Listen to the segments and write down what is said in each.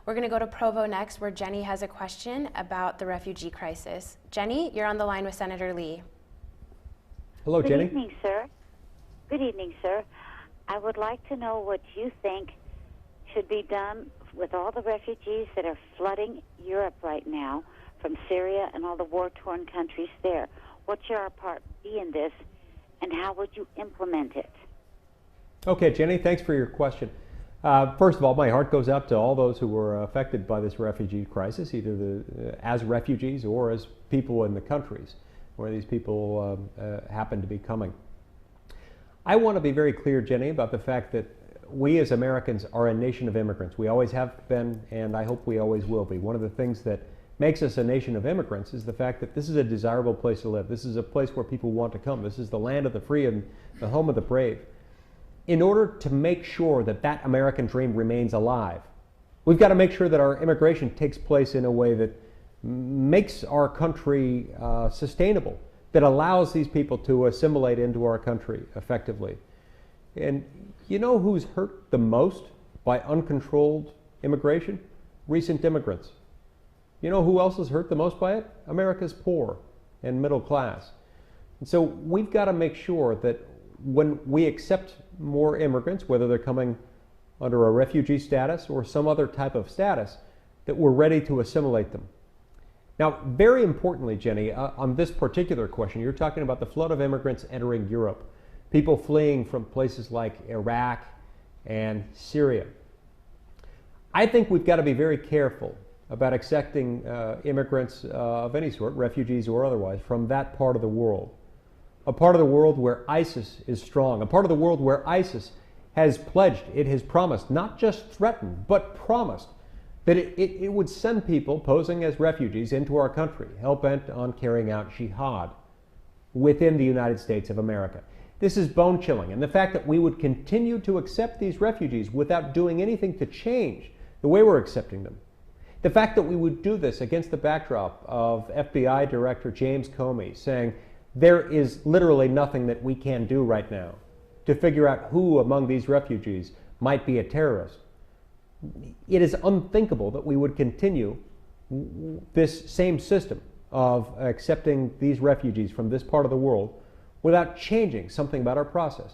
We're going to go to Provo next, where Jenny has a question about the refugee crisis. Jenny, you're on the line with Senator Lee. Hello, Jenny. Good evening, sir. Good evening, sir. I would like to know what you think should be done with all the refugees that are flooding Europe right now from Syria and all the war-torn countries there. What should our part be in this, and how would you implement it? Okay, Jenny, thanks for your question. First of all, my heart goes out to all those who were affected by this refugee crisis, either as refugees or as people in the countries where these people happen to be coming. I want to be very clear, Jenny, about the fact that we as Americans are a nation of immigrants. We always have been, and I hope we always will be. One of the things that makes us a nation of immigrants is the fact that this is a desirable place to live. This is a place where people want to come. This is the land of the free and the home of the brave. In order to make sure that that American dream remains alive, we've got to make sure that our immigration takes place in a way that makes our country sustainable, that allows these people to assimilate into our country effectively. And you know who's hurt the most by uncontrolled immigration? Recent immigrants. You know who else is hurt the most by it? America's poor and middle class. And so we've got to make sure that when we accept more immigrants, whether they're coming under a refugee status or some other type of status, that we're ready to assimilate them. Now, very importantly, Jenny, on this particular question, you're talking about the flood of immigrants entering Europe, people fleeing from places like Iraq and Syria. I think we've got to be very careful about accepting immigrants of any sort, refugees or otherwise, from that part of the world. A part of the world where ISIS is strong, a part of the world where ISIS has pledged, it has promised, not just threatened, but promised, that it would send people posing as refugees into our country, hell-bent on carrying out jihad within the United States of America. This is bone-chilling, and the fact that we would continue to accept these refugees without doing anything to change the way we're accepting them, the fact that we would do this against the backdrop of FBI Director James Comey saying, there is literally nothing that we can do right now to figure out who among these refugees might be a terrorist. It is unthinkable that we would continue this same system of accepting these refugees from this part of the world without changing something about our process.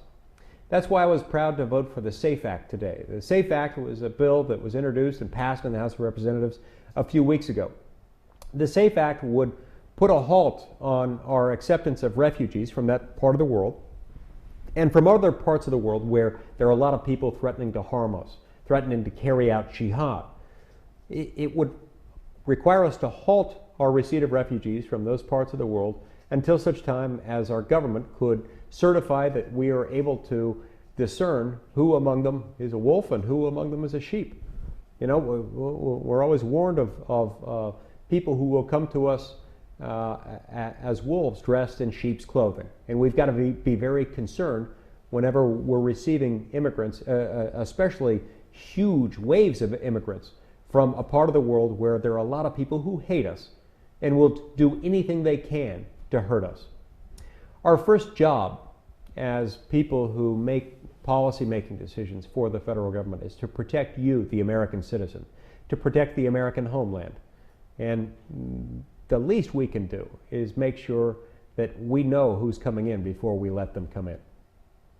That's why I was proud to vote for the SAFE Act today. The SAFE Act was a bill that was introduced and passed in the House of Representatives a few weeks ago. The SAFE Act would put a halt on our acceptance of refugees from that part of the world and from other parts of the world where there are a lot of people threatening to harm us, threatening to carry out jihad. It would require us to halt our receipt of refugees from those parts of the world until such time as our government could certify that we are able to discern who among them is a wolf and who among them is a sheep. You know, we're always warned of people who will come to us as wolves dressed in sheep's clothing. And we've got to be very concerned whenever we're receiving immigrants, especially huge waves of immigrants from a part of the world where there are a lot of people who hate us and will do anything they can to hurt us. Our first job as people who make policy-making decisions for the federal government is to protect you, the American citizen, to protect the American homeland. And the least we can do is make sure that we know who's coming in before we let them come in.